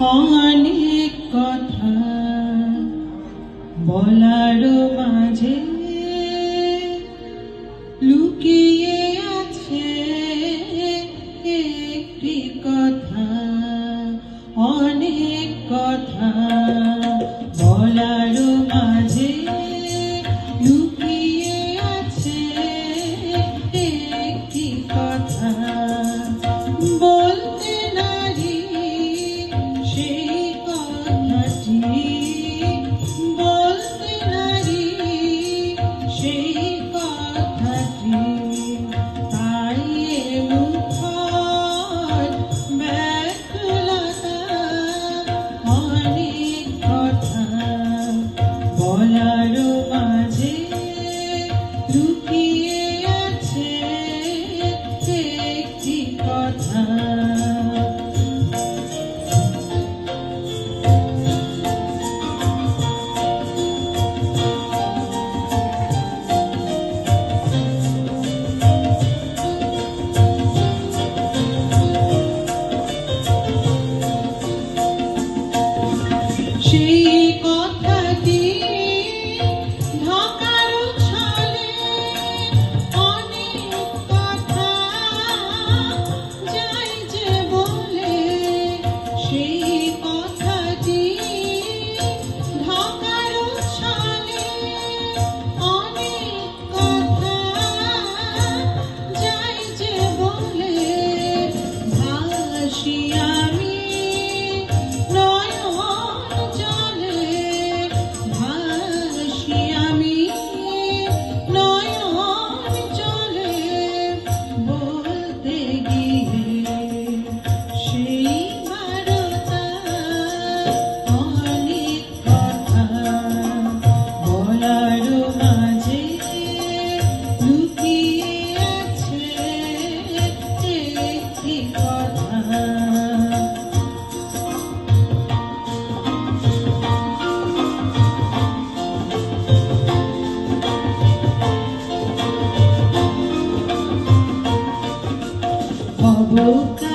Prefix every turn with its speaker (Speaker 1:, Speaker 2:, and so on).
Speaker 1: অনেক কথা বলার মাঝে লুকিয়ে আছে একটি কথা, অনেক কথা বলার মাঝে লুকিয়ে আছে একটি কথা। বলতে নারী সেই কথাটি, বলতে নারী সেই কথাটি, তাই মুখর ব্যাকুলতা। অনেক কথা বলার মাঝে লুকিয়ে আছে একটি কথা। সেই কথাটি ঢাকার ছলে অনেক কথা যাই যে বলে, সেই কথাটি ঢাকার ছলে অনেক কথা যাই যে বলে। ভাসি আমি Oh,